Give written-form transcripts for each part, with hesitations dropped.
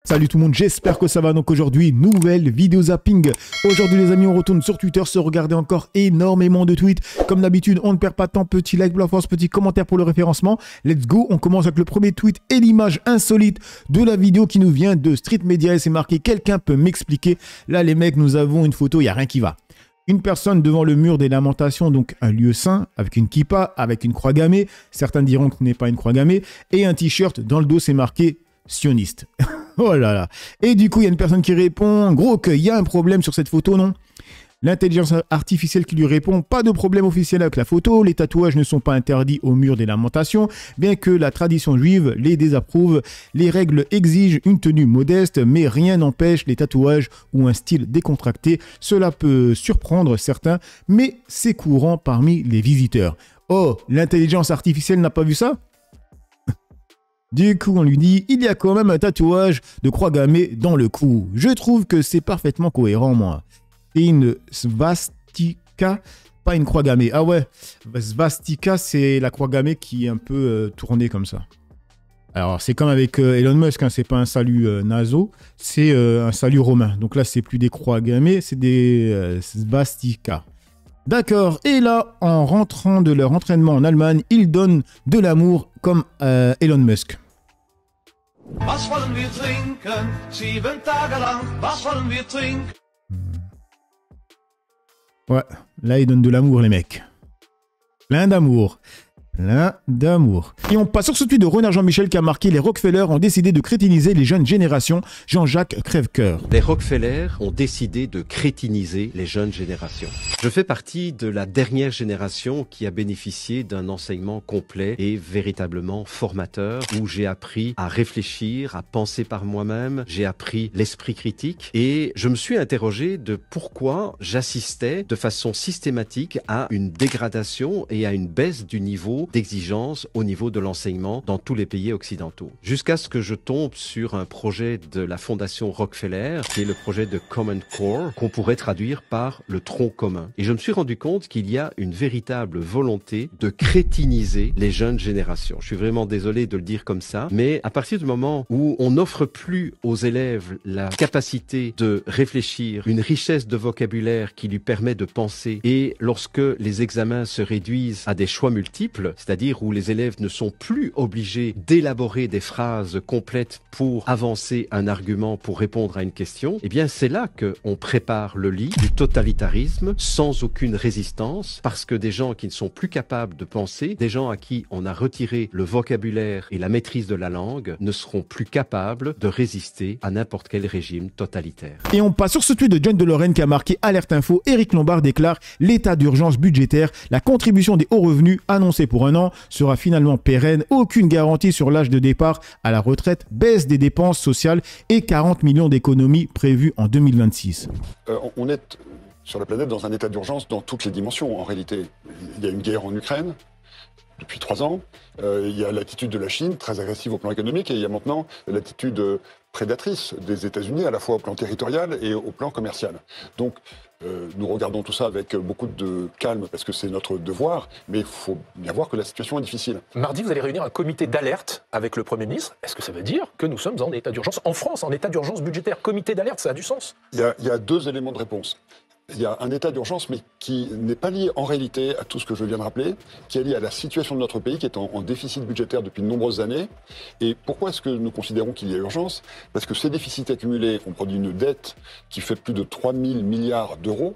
Salut tout le monde, j'espère que ça va. Donc aujourd'hui, nouvelle vidéo zapping. Aujourd'hui les amis, on retourne sur Twitter, se regarder encore énormément de tweets. Comme d'habitude, on ne perd pas de temps, petit like pour la force, petit commentaire pour le référencement. Let's go, on commence avec le premier tweet et l'image insolite de la vidéo qui nous vient de Street Media et c'est marqué « Quelqu'un peut m'expliquer ?» Là les mecs, nous avons une photo, il n'y a rien qui va. Une personne devant le mur des lamentations, donc un lieu saint, avec une kippa, avec une croix gammée. Certains diront que ce n'est pas une croix gammée. Et un t-shirt, dans le dos c'est marqué « Sioniste ». Oh là là. Et du coup, il y a une personne qui répond, gros, qu'il y a un problème sur cette photo, non? L'intelligence artificielle qui lui répond, pas de problème officiel avec la photo, les tatouages ne sont pas interdits au mur des lamentations, bien que la tradition juive les désapprouve. Les règles exigent une tenue modeste, mais rien n'empêche les tatouages ou un style décontracté. Cela peut surprendre certains, mais c'est courant parmi les visiteurs. Oh, l'intelligence artificielle n'a pas vu ça? Du coup, on lui dit, il y a quand même un tatouage de croix gammée dans le cou. Je trouve que c'est parfaitement cohérent, moi. C'est une svastika, pas une croix gammée. Ah ouais, svastika, c'est la croix gammée qui est un peu tournée comme ça. Alors, c'est comme avec Elon Musk, hein, c'est pas un salut naso, c'est un salut romain. Donc là, c'est plus des croix gammées, c'est des svastika. D'accord, et là, en rentrant de leur entraînement en Allemagne, ils donnent de l'amour comme Elon Musk. Was wollen wir trinken? 7 Tage lang, was wollen wir trinken? Ouais, là, ils donnent de l'amour, les mecs. Plein d'amour. Plein d'amour. Et on passe sur ce tweet de Renard Jean-Michel qui a marqué « Les Rockefeller ont décidé de crétiniser les jeunes générations. Jean-Jacques Crèvecoeur. » Les Rockefeller ont décidé de crétiniser les jeunes générations. Je fais partie de la dernière génération qui a bénéficié d'un enseignement complet et véritablement formateur où j'ai appris à réfléchir, à penser par moi-même, j'ai appris l'esprit critique et je me suis interrogé de pourquoi j'assistais de façon systématique à une dégradation et à une baisse du niveau d'exigence au niveau de l'enseignement dans tous les pays occidentaux. Jusqu'à ce que je tombe sur un projet de la Fondation Rockefeller, qui est le projet de Common Core, qu'on pourrait traduire par le tronc commun. Et je me suis rendu compte qu'il y a une véritable volonté de crétiniser les jeunes générations. Je suis vraiment désolé de le dire comme ça, mais à partir du moment où on n'offre plus aux élèves la capacité de réfléchir, une richesse de vocabulaire qui lui permet de penser, et lorsque les examens se réduisent à des choix multiples, c'est-à-dire où les élèves ne sont plus obligés d'élaborer des phrases complètes pour avancer un argument, pour répondre à une question, eh bien c'est là qu'on prépare le lit du totalitarisme sans aucune résistance, parce que des gens qui ne sont plus capables de penser, des gens à qui on a retiré le vocabulaire et la maîtrise de la langue, ne seront plus capables de résister à n'importe quel régime totalitaire. Et on passe sur ce tweet de John de Lorraine qui a marqué « Alerte Info, Éric Lombard déclare l'état d'urgence budgétaire, la contribution des hauts revenus annoncée pour un an sera finalement pérenne, aucune garantie sur l'âge de départ à la retraite, baisse des dépenses sociales et 40 millions d'économies prévues en 2026. On est sur la planète dans un état d'urgence dans toutes les dimensions. En réalité, il y a une guerre en Ukraine depuis 3 ans. Il y a l'attitude de la Chine, très agressive au plan économique, et il y a maintenant l'attitude prédatrice des États-Unis, à la fois au plan territorial et au plan commercial. Donc, nous regardons tout ça avec beaucoup de calme parce que c'est notre devoir, mais il faut bien voir que la situation est difficile. Mardi, vous allez réunir un comité d'alerte avec le Premier ministre. Est-ce que ça veut dire que nous sommes en état d'urgence en France, en état d'urgence budgétaire? Comité d'alerte, ça a du sens? Il y a 2 éléments de réponse. Il y a un état d'urgence, mais qui n'est pas lié en réalité à tout ce que je viens de rappeler, qui est lié à la situation de notre pays, qui est en déficit budgétaire depuis de nombreuses années. Et pourquoi est-ce que nous considérons qu'il y a urgence? Parce que ces déficits accumulés ont produit une dette qui fait plus de 3 000 milliards d'euros.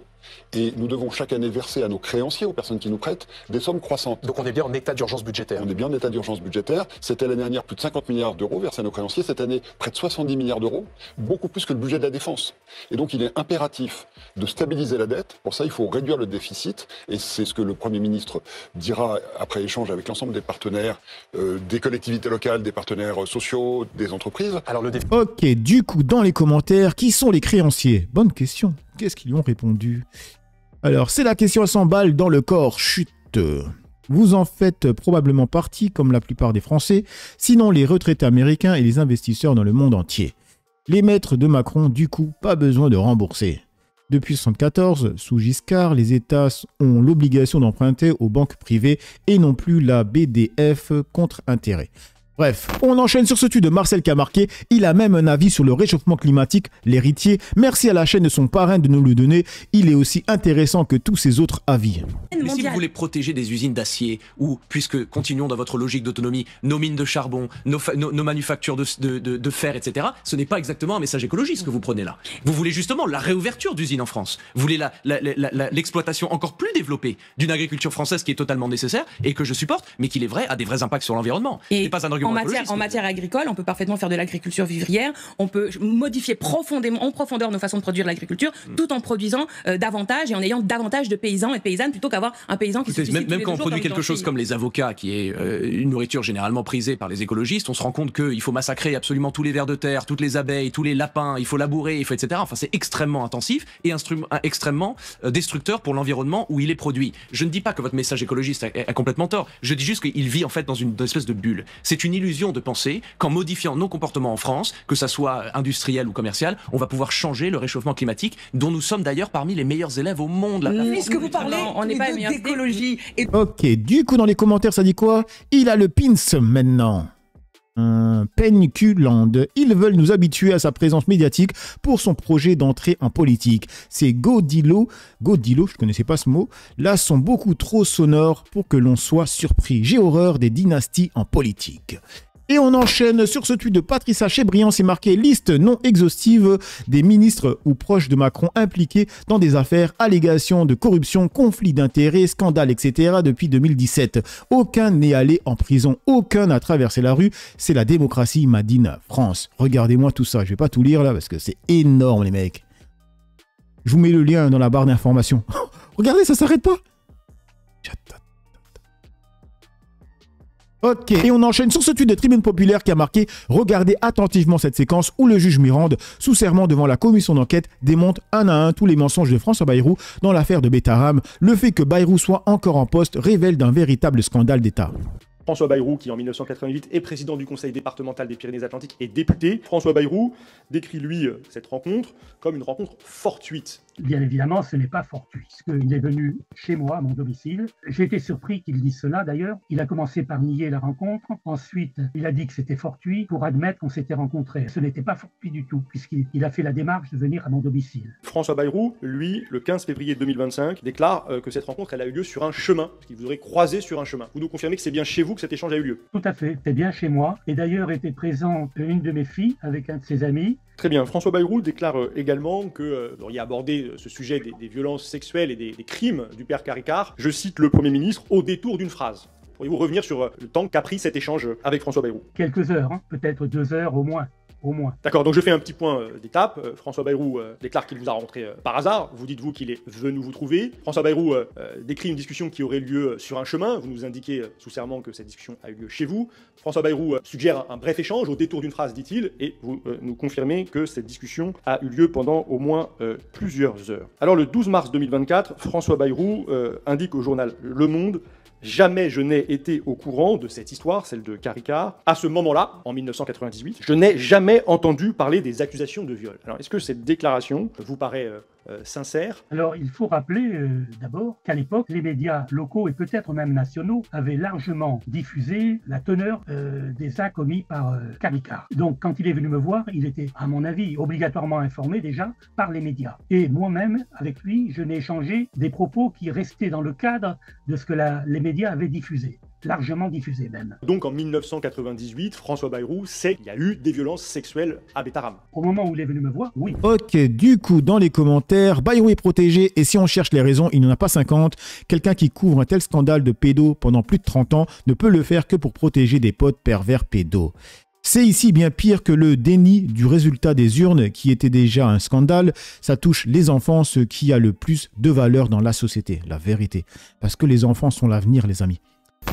Et nous devons chaque année verser à nos créanciers, aux personnes qui nous prêtent, des sommes croissantes. Donc on est bien en état d'urgence budgétaire. On est bien en état d'urgence budgétaire. C'était l'année dernière plus de 50 milliards d'euros versés à nos créanciers. Cette année, près de 70 milliards d'euros, beaucoup plus que le budget de la défense. Et donc il est impératif de stabiliser la dette. Pour ça, il faut réduire le déficit. Et c'est ce que le Premier ministre dira après échange avec l'ensemble des partenaires, des collectivités locales, des partenaires sociaux, des entreprises. Alors Ok, du coup, dans les commentaires, qui sont les créanciers? Bonne question. Qu'est-ce qu'ils lui ont répondu? Alors, c'est la question à 100 balles dans le corps. Chut. Vous en faites probablement partie, comme la plupart des Français, sinon les retraités américains et les investisseurs dans le monde entier. Les maîtres de Macron, du coup, pas besoin de rembourser. Depuis 1974, sous Giscard, les États ont l'obligation d'emprunter aux banques privées et non plus la BDF contre intérêt. Bref, on enchaîne sur ce tweet de Marcel qui a marqué « Il a même un avis sur le réchauffement climatique, l'héritier. Merci à la chaîne de son parrain de nous le donner. Il est aussi intéressant que tous ses autres avis. » Mais si vous voulez protéger des usines d'acier, ou, puisque continuons dans votre logique d'autonomie, nos mines de charbon, nos manufactures de fer, etc., ce n'est pas exactement un message écologiste que vous prenez là. Vous voulez justement la réouverture d'usines en France. Vous voulez l'exploitation encore plus développée d'une agriculture française qui est totalement nécessaire et que je supporte, mais qui, il est vrai, a des vrais impacts sur l'environnement. Et pas un argument en matière agricole, on peut parfaitement faire de l'agriculture vivrière, on peut modifier en profondeur nos façons de produire de l'agriculture, tout en produisant davantage et en ayant davantage de paysans et de paysannes plutôt qu'avoir un paysan qui se suicide même quand on produit quelque chose comme les avocats, qui est une nourriture généralement prisée par les écologistes, on se rend compte qu'il faut massacrer absolument tous les vers de terre, toutes les abeilles, tous les lapins, il faut labourer, il faut etc. Enfin, c'est extrêmement intensif et extrêmement destructeur pour l'environnement où il est produit. Je ne dis pas que votre message écologiste a complètement tort, je dis juste qu'il vit en fait dans une espèce de bulle. C'est une illusion de penser qu'en modifiant nos comportements en France, que ça soit industriel ou commercial, on va pouvoir changer le réchauffement climatique, dont nous sommes d'ailleurs parmi les meilleurs élèves au monde. Puisque vous parlez d'écologie. Ok, du coup dans les commentaires ça dit quoi? Il a le pins maintenant. Penculand. Ils veulent nous habituer à sa présence médiatique pour son projet d'entrée en politique. Ces Godilo, je connaissais pas ce mot, là sont beaucoup trop sonores pour que l'on soit surpris. J'ai horreur des dynasties en politique. Et on enchaîne sur ce tweet de Patricia Chebriand, c'est marqué « Liste non exhaustive des ministres ou proches de Macron impliqués dans des affaires, allégations de corruption, conflits d'intérêts, scandales, etc. depuis 2017. Aucun n'est allé en prison, aucun n'a traversé la rue. C'est la démocratie, Madine, France. » Regardez-moi tout ça, je vais pas tout lire là parce que c'est énorme les mecs. Je vous mets le lien dans la barre d'information. Regardez, ça s'arrête pas. Ok, et on enchaîne sur ce tweet de Tribune Populaire qui a marqué « Regardez attentivement cette séquence où le juge Mirande, sous serment devant la commission d'enquête, démonte un à un tous les mensonges de François Bayrou dans l'affaire de Betaram. Le fait que Bayrou soit encore en poste révèle d'un véritable scandale d'État. » François Bayrou, qui en 1988 est président du conseil départemental des Pyrénées-Atlantiques et député. François Bayrou décrit, lui, cette rencontre comme une rencontre fortuite. Bien évidemment, ce n'est pas fortuit, puisqu'il est venu chez moi, à mon domicile. J'ai été surpris qu'il dise cela, d'ailleurs. Il a commencé par nier la rencontre. Ensuite, il a dit que c'était fortuit pour admettre qu'on s'était rencontrés. Ce n'était pas fortuit du tout, puisqu'il a fait la démarche de venir à mon domicile. François Bayrou, lui, le 15 février 2025, déclare que cette rencontre, elle a eu lieu sur un chemin, qu'il vous aurait croisé sur un chemin. Vous nous confirmez que c'est bien chez vous que cet échange a eu lieu? Tout à fait, c'est bien chez moi. Et d'ailleurs, était présente une de mes filles avec un de ses amis. Très bien. François Bayrou déclare également que vous auriez abordé ce sujet des violences sexuelles et des crimes du père Caricart. Je cite le Premier ministre au détour d'une phrase. Pourriez-vous revenir sur le temps qu'a pris cet échange avec François Bayrou? Quelques heures, hein, peut-être 2 heures au moins. D'accord, donc je fais un petit point d'étape. François Bayrou déclare qu'il vous a rencontré par hasard. Vous dites-vous qu'il est venu vous trouver. François Bayrou décrit une discussion qui aurait lieu sur un chemin. Vous nous indiquez sous serment que cette discussion a eu lieu chez vous. François Bayrou suggère un bref échange au détour d'une phrase, dit-il, et vous nous confirmez que cette discussion a eu lieu pendant au moins plusieurs heures. Alors le 12 mars 2024, François Bayrou indique au journal Le Monde: jamais je n'ai été au courant de cette histoire, celle de Caricart. À ce moment-là, en 1998, je n'ai jamais entendu parler des accusations de viol. Alors, est-ce que cette déclaration vous paraît sincère? Alors, il faut rappeler d'abord qu'à l'époque, les médias locaux et peut-être même nationaux avaient largement diffusé la teneur des actes commis par Caricart. Donc, quand il est venu me voir, il était, à mon avis, obligatoirement informé déjà par les médias. Et moi-même, avec lui, je n'ai échangé des propos qui restaient dans le cadre de ce que les médias avaient diffusé. Largement diffusé même. Donc en 1998, François Bayrou sait qu'il y a eu des violences sexuelles à Betaram. Au moment où il est venu me voir, oui. Ok, du coup, dans les commentaires, Bayrou est protégé et si on cherche les raisons, il n'y en a pas 50. Quelqu'un qui couvre un tel scandale de pédo pendant plus de 30 ans ne peut le faire que pour protéger des potes pervers pédos. C'est ici bien pire que le déni du résultat des urnes qui était déjà un scandale. Ça touche les enfants, ce qui a le plus de valeur dans la société, la vérité. Parce que les enfants sont l'avenir, les amis.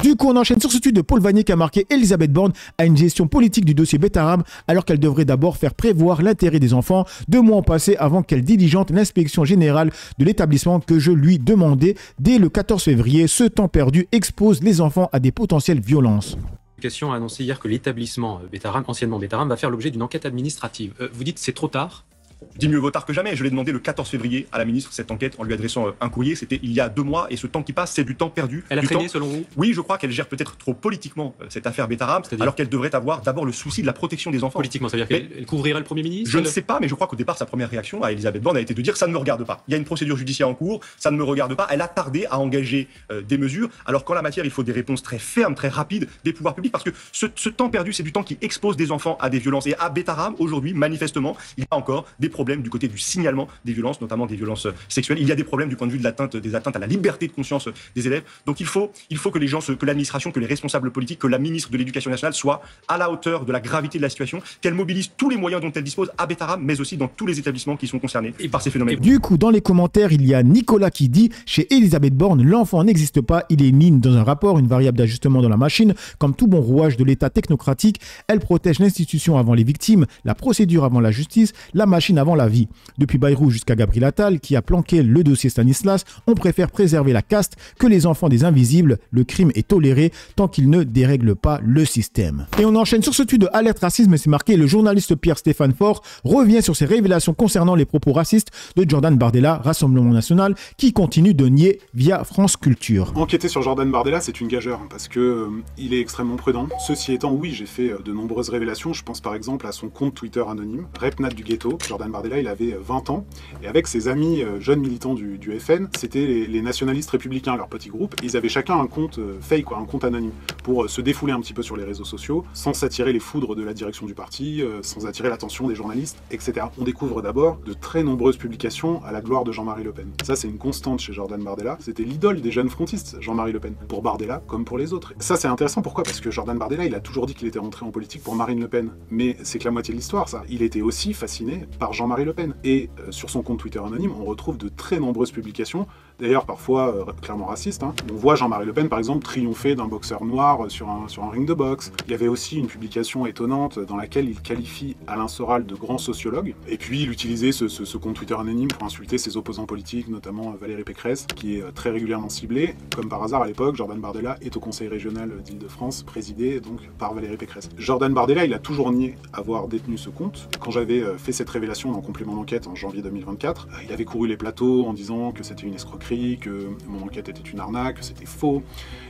Du coup, on enchaîne sur ce tweet de Paul Vanier qui a marqué « Elisabeth Borne a une gestion politique du dossier Betaram alors qu'elle devrait d'abord faire prévoir l'intérêt des enfants. 2 mois ont passé avant qu'elle diligente l'inspection générale de l'établissement que je lui demandais dès le 14 février. Ce temps perdu expose les enfants à des potentielles violences. » L'éducation a annoncé hier que l'établissement Betaram, anciennement Betaram, va faire l'objet d'une enquête administrative. Vous dites c'est trop tard? Je dis mieux vaut tard que jamais. Je l'ai demandé le 14 février à la ministre, cette enquête, en lui adressant un courrier. C'était il y a 2 mois, et ce temps qui passe, c'est du temps perdu. Elle a traîné, selon vous? Oui, je crois qu'elle gère peut-être trop politiquement cette affaire Betaram, alors qu'elle devrait avoir d'abord le souci de la protection des enfants. Politiquement, ça veut dire qu'elle couvrirait le Premier ministre? Je ne sais pas, mais je crois qu'au départ, sa première réaction à Elisabeth Borne a été de dire « ça ne me regarde pas ». Il y a une procédure judiciaire en cours, ça ne me regarde pas. Elle a tardé à engager des mesures, alors qu'en la matière, il faut des réponses très fermes, très rapides des pouvoirs publics, parce que ce temps perdu, c'est du temps qui expose des enfants à des violences. Et à Betaram, aujourd'hui, manifestement, il y a encore des problèmes du côté du signalement des violences, notamment des violences sexuelles. Il y a des problèmes du point de vue de des atteintes à la liberté de conscience des élèves. Donc il faut que les gens, que l'administration, que les responsables politiques, que la ministre de l'Éducation nationale soient à la hauteur de la gravité de la situation, qu'elle mobilise tous les moyens dont elle dispose à Betaram, mais aussi dans tous les établissements qui sont concernés par ces phénomènes. Du coup, dans les commentaires, il y a Nicolas qui dit « Chez Elisabeth Borne, l'enfant n'existe pas, il est mis dans un rapport, une variable d'ajustement dans la machine. Comme tout bon rouage de l'État technocratique, elle protège l'institution avant les victimes, la procédure avant la justice, la machine avant la vie. » Depuis Bayrou jusqu'à Gabriel Attal, qui a planqué le dossier Stanislas, on préfère préserver la caste que les enfants des invisibles. Le crime est toléré tant qu'il ne dérègle pas le système. Et on enchaîne sur ce tweet de Alerte Racisme, c'est marqué « Le journaliste Pierre-Stéphane Faure revient sur ses révélations concernant les propos racistes de Jordan Bardella, Rassemblement National, qui continue de nier via France Culture. » Enquêter sur Jordan Bardella, c'est une gageure, parce que il est extrêmement prudent. Ceci étant, oui, j'ai fait de nombreuses révélations. Je pense par exemple à son compte Twitter anonyme, Repnat du Ghetto. Jordan Bardella, il avait 20 ans, et avec ses amis jeunes militants du FN, c'était les nationalistes républicains, leur petit groupe. Ils avaient chacun un compte fake, un compte anonyme, pour se défouler un petit peu sur les réseaux sociaux, sans s'attirer les foudres de la direction du parti, sans attirer l'attention des journalistes, etc. On découvre d'abord de très nombreuses publications à la gloire de Jean-Marie Le Pen. Ça, c'est une constante chez Jordan Bardella. C'était l'idole des jeunes frontistes, Jean-Marie Le Pen, pour Bardella comme pour les autres. Ça, c'est intéressant. Pourquoi? Parce que Jordan Bardella, il a toujours dit qu'il était rentré en politique pour Marine Le Pen. Mais c'est que la moitié de l'histoire, ça. Il était aussi fasciné par Jean-Marie Le Pen. Et sur son compte Twitter anonyme, on retrouve de très nombreuses publications, d'ailleurs parfois clairement racistes. On voit Jean-Marie Le Pen, par exemple, triompher d'un boxeur noir sur un ring de boxe. Il y avait aussi une publication étonnante dans laquelle il qualifie Alain Soral de grand sociologue. Et puis, il utilisait ce compte Twitter anonyme pour insulter ses opposants politiques, notamment Valérie Pécresse, qui est très régulièrement ciblée. Comme par hasard, à l'époque, Jordan Bardella est au Conseil régional d'Île-de-France, présidé donc par Valérie Pécresse. Jordan Bardella, il a toujours nié avoir détenu ce compte. Quand j'avais fait cette révélation dans Complément d'enquête en janvier 2024, il avait couru les plateaux en disant que c'était une escroquerie, que mon enquête était une arnaque, que c'était faux.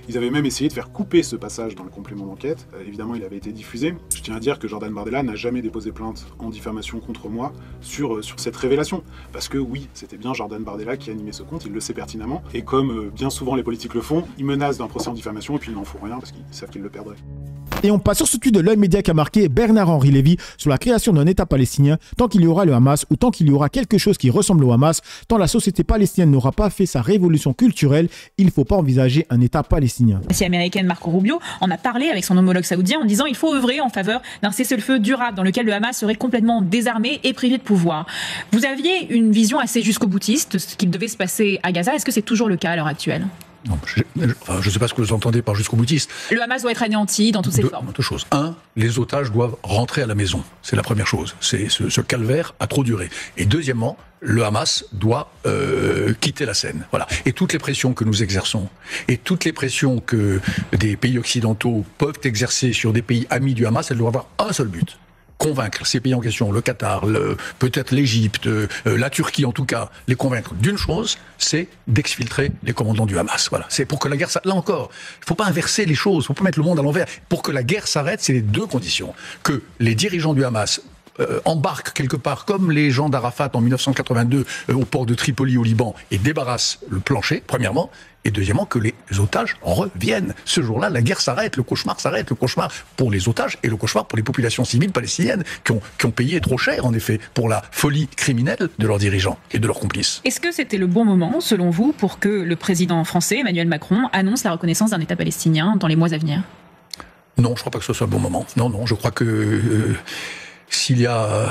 Ils avaient même essayé de faire couper ce passage dans le complément d'enquête. Évidemment, il avait été diffusé. Je tiens à dire que Jordan Bardella n'a jamais déposé plainte en diffamation contre moi sur cette révélation. Parce que oui, c'était bien Jordan Bardella qui animait ce compte, il le sait pertinemment. Et comme bien souvent les politiques le font, ils menacent d'un procès en diffamation et puis ils n'en font rien parce qu'ils savent qu'ils le perdraient. Et on passe sur ce tweet de l'Œil Média qui a marqué Bernard-Henri Lévy sur la création d'un État palestinien. Tant qu'il y aura le Hamas ou tant qu'il y aura quelque chose qui ressemble au Hamas, tant la société palestinienne n'aura pas fait sa révolution culturelle, il ne faut pas envisager un État palestinien. La américaine Marco Rubio en a parlé avec son homologue saoudien en disant il faut œuvrer en faveur d'un cessez-le-feu durable dans lequel le Hamas serait complètement désarmé et privé de pouvoir. Vous aviez une vision assez jusqu'au-boutiste de ce qu'il devait se passer à Gaza. Est-ce que c'est toujours le cas à l'heure actuelle ? Non, je ne sais pas ce que vous entendez par jusqu'au boutiste. Le Hamas doit être anéanti dans toutes ses formes. Deux choses. Un, les otages doivent rentrer à la maison. C'est la première chose. Ce calvaire a trop duré. Et deuxièmement, le Hamas doit quitter la scène. Voilà. Et toutes les pressions que nous exerçons, et toutes les pressions que des pays occidentaux peuvent exercer sur des pays amis du Hamas, elles doivent avoir un seul but. Convaincre ces pays en question, le Qatar, peut-être l'Égypte, la Turquie en tout cas, les convaincre d'une chose, c'est d'exfiltrer les commandants du Hamas. Voilà. C'est pour que la guerre s'arrête. Là encore, il ne faut pas inverser les choses, il ne faut pas mettre le monde à l'envers. Pour que la guerre s'arrête, c'est les deux conditions. Que les dirigeants du Hamas embarquent quelque part, comme les gens d'Arafat en 1982 au port de Tripoli au Liban, et débarrassent le plancher, premièrement, et deuxièmement, que les otages reviennent. Ce jour-là, la guerre s'arrête, le cauchemar s'arrête, le cauchemar pour les otages et le cauchemar pour les populations civiles palestiniennes qui ont payé trop cher, en effet, pour la folie criminelle de leurs dirigeants et de leurs complices. Est-ce que c'était le bon moment, selon vous, pour que le président français, Emmanuel Macron, annonce la reconnaissance d'un État palestinien dans les mois à venir ? Non, je ne crois pas que ce soit le bon moment. Non, je crois que s'il y a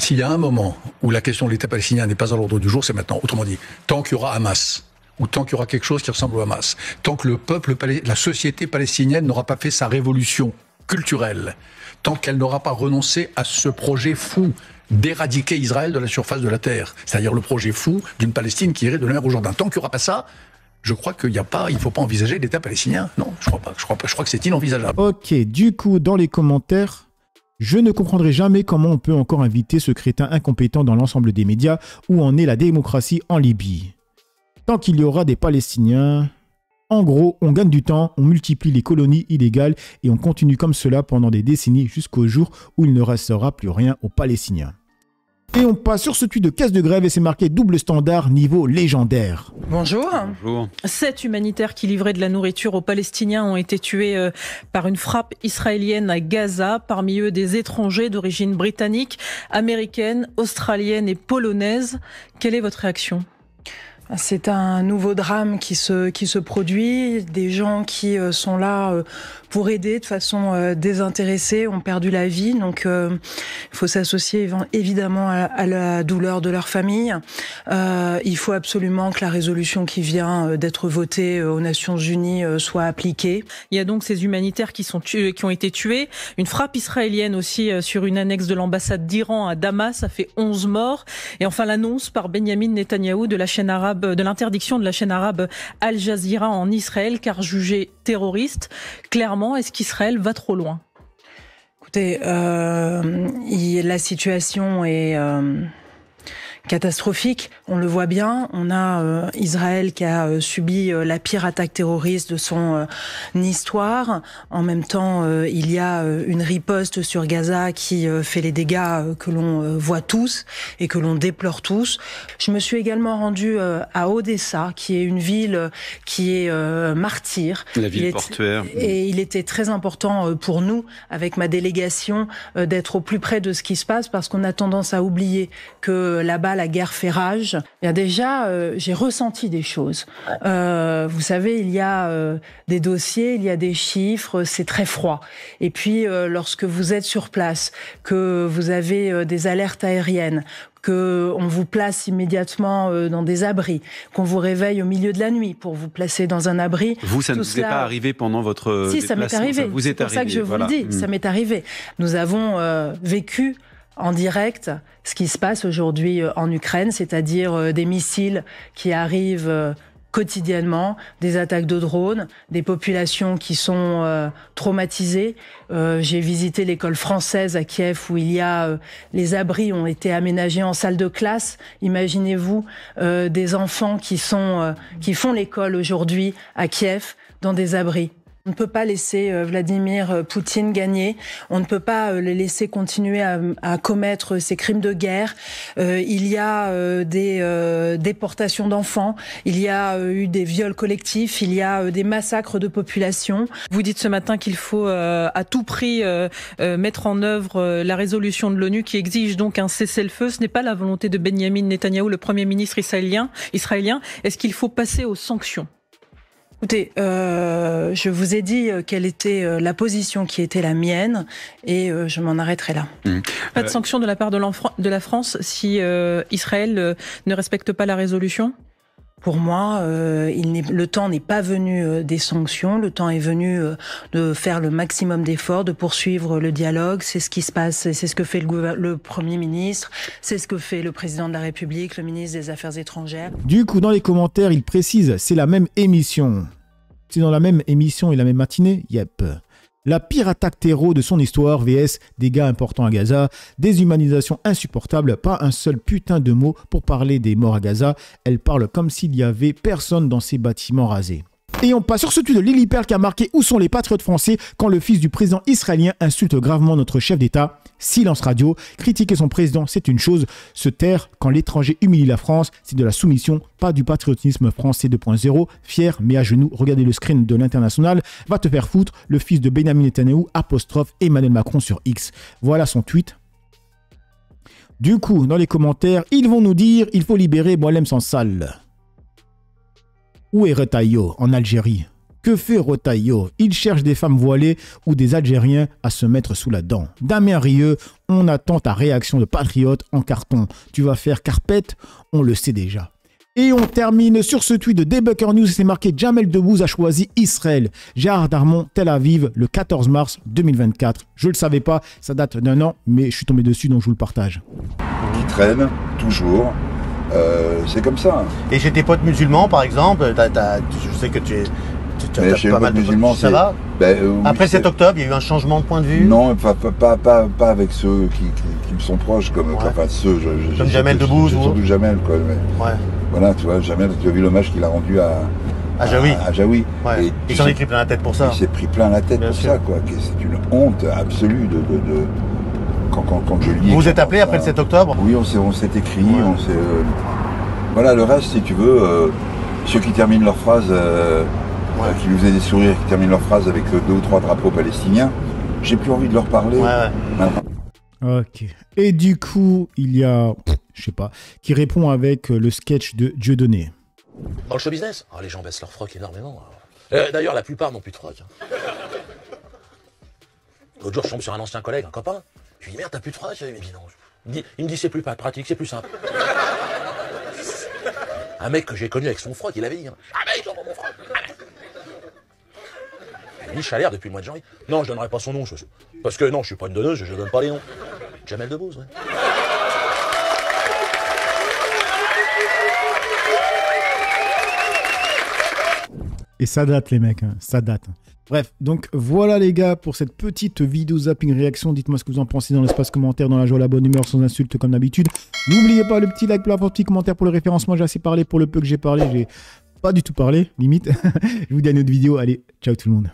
un moment où la question de l'État palestinien n'est pas à l'ordre du jour, c'est maintenant. Autrement dit, tant qu'il y aura Hamas, ou tant qu'il y aura quelque chose qui ressemble au Hamas, tant que le peuple, la société palestinienne n'aura pas fait sa révolution culturelle, tant qu'elle n'aura pas renoncé à ce projet fou d'éradiquer Israël de la surface de la terre, c'est-à-dire le projet fou d'une Palestine qui irait de la mer au Jourdain, tant qu'il n'y aura pas ça, je crois qu'il ne faut pas envisager l'État palestinien. Non, je crois pas. Je crois que c'est inenvisageable. Ok, du coup, dans les commentaires... Je ne comprendrai jamais comment on peut encore inviter ce crétin incompétent dans l'ensemble des médias où en est la démocratie en Libye. Tant qu'il y aura des Palestiniens... En gros, on gagne du temps, on multiplie les colonies illégales et on continue comme cela pendant des décennies jusqu'au jour où il ne restera plus rien aux Palestiniens. Et on passe sur ce tweet de caisse de grève et c'est marqué double standard niveau légendaire. Bonjour. Bonjour. 7 humanitaires qui livraient de la nourriture aux Palestiniens ont été tués par une frappe israélienne à Gaza. Parmi eux, des étrangers d'origine britannique, américaine, australienne et polonaise. Quelle est votre réaction ? C'est un nouveau drame qui se produit. Des gens qui sont là pour aider de façon désintéressée ont perdu la vie. Donc, il faut s'associer évidemment à la douleur de leur famille. Il faut absolument que la résolution qui vient d'être votée aux Nations Unies soit appliquée. Il y a donc ces humanitaires qui ont été tués. Une frappe israélienne aussi sur une annexe de l'ambassade d'Iran à Damas, ça fait 11 morts. Et enfin, l'annonce par Benyamin Netanyahou de l'interdiction de la chaîne arabe Al Jazeera en Israël, car jugée terroriste. Clairement, est-ce qu'Israël va trop loin ? Écoutez, la situation est catastrophique, on le voit bien. On a Israël qui a subi la pire attaque terroriste de son histoire. En même temps, il y a une riposte sur Gaza qui fait les dégâts que l'on voit tous et que l'on déplore tous. Je me suis également rendue à Odessa, qui est une ville qui est martyre. La ville portuaire. Et il était très important pour nous, avec ma délégation, d'être au plus près de ce qui se passe, parce qu'on a tendance à oublier que là-bas, la guerre fait rage. Bien déjà, j'ai ressenti des choses. Vous savez, il y a des dossiers, il y a des chiffres, c'est très froid. Et puis, lorsque vous êtes sur place, que vous avez des alertes aériennes, qu'on vous place immédiatement dans des abris, qu'on vous réveille au milieu de la nuit pour vous placer dans un abri. Vous, ça ne vous est pas arrivé pendant votre déplacement ? Si, ça m'est arrivé. C'est pour ça que je vous le dis, ça m'est arrivé. Nous avons vécu en direct ce qui se passe aujourd'hui en Ukraine, c'est-à-dire des missiles qui arrivent quotidiennement, des attaques de drones, des populations qui sont traumatisées. J'ai visité l'école française à Kiev où il y a les abris ont été aménagés en salle de classe. Imaginez-vous des enfants qui font l'école aujourd'hui à Kiev dans des abris. On ne peut pas laisser Vladimir Poutine gagner. On ne peut pas les laisser continuer à commettre ces crimes de guerre. Il y a des déportations d'enfants. Il y a eu des viols collectifs. Il y a des massacres de population. Vous dites ce matin qu'il faut à tout prix mettre en œuvre la résolution de l'ONU qui exige donc un cessez-le-feu. Ce n'est pas la volonté de Benyamin Netanyahou, le Premier ministre israélien. Est-ce qu'il faut passer aux sanctions ? Écoutez, je vous ai dit quelle était la position qui était la mienne et je m'en arrêterai là. Pas de sanctions de la part de la France si Israël ne respecte pas la résolution ? Pour moi, le temps n'est pas venu des sanctions, le temps est venu de faire le maximum d'efforts, de poursuivre le dialogue. C'est ce qui se passe, c'est ce que fait le Premier ministre, c'est ce que fait le Président de la République, le ministre des Affaires étrangères. Du coup, dans les commentaires, il précise, c'est la même émission. C'est dans la même émission et la même matinée ? Yep. La pire attaque terreau de son histoire, vs dégâts importants à Gaza, déshumanisation insupportable, pas un seul putain de mot pour parler des morts à Gaza. Elle parle comme s'il y avait personne dans ces bâtiments rasés. Et on passe sur ce tweet de Lily Perle qui a marqué « Où sont les patriotes français quand le fils du président israélien insulte gravement notre chef d'État ?» Silence radio. Critiquer son président, c'est une chose. Se taire quand l'étranger humilie la France, c'est de la soumission, pas du patriotisme français 2.0. Fier, mais à genoux. Regardez le screen de l'International. Va te faire foutre, le fils de Benyamin Netanyahou, apostrophe Emmanuel Macron sur X. Voilà son tweet. Du coup, dans les commentaires, ils vont nous dire « Il faut libérer Boualem Sansal ». Où est Retailleau en Algérie? Que fait Retailleau? Il cherche des femmes voilées ou des Algériens à se mettre sous la dent. Damien Rieu, on attend ta réaction de patriote en carton. Tu vas faire carpette? On le sait déjà. Et on termine sur ce tweet de Debugger News. C'est marqué « Jamel Debbouze a choisi Israël. Gérard Darmon, Tel Aviv, le 14 mars 2024. » Je ne le savais pas, ça date d'1 an, mais je suis tombé dessus, donc je vous le partage. Qui traîne, toujours. C'est comme ça. Et chez tes potes musulmans, par exemple, je sais que tu es Mais chez les musulmans, ça va. Après 7 octobre, il y a eu un changement de point de vue. Non, pas avec ceux qui me sont proches, comme comme Jamel Debbouze. Surtout Jamel, quoi. Mais, voilà, tu vois, Jamel, tu as vu l'hommage qu'il a rendu à Jaoui. Ouais. Il s'en est pris plein la tête pour ça. Il s'est pris plein la tête ça, quoi. C'est une honte absolue quand je lis. Vous vous êtes appelé après le 7 octobre? Oui, on s'est écrit, voilà, le reste, si tu veux, ceux qui terminent leur phrase, qui nous faisaient des sourires, qui terminent leur phrase avec 2 ou 3 drapeaux palestiniens, j'ai plus envie de leur parler. Ok. Et du coup, il y a, je sais pas, qui répond avec le sketch de Dieudonné. Dans le show business, les gens baissent leur froc énormément. D'ailleurs, la plupart n'ont plus de froc. L'autre jour, je tombe sur un ancien collègue, un copain. Je lui dis, merde, t'as plus de froc? Il me dit non. Il me dit, c'est plus pas pratique, c'est plus simple. Un mec que j'ai connu avec son froc, il avait dit, jamais j'envoie mon froc. Il dit, je l'air depuis le mois de janvier. Non, je donnerai pas son nom, parce que non, je suis pas une donneuse, je donne pas les noms. Jamel Debbouze, Et ça date les mecs, ça date. Bref, donc voilà les gars pour cette petite vidéo zapping réaction. Dites-moi ce que vous en pensez dans l'espace commentaire, dans la joie, la bonne humeur, sans insultes comme d'habitude. N'oubliez pas le petit like, le petit commentaire pour le référencement. J'ai assez parlé, pour le peu que j'ai parlé, j'ai pas du tout parlé, limite. Je vous dis à une autre vidéo, allez, ciao tout le monde.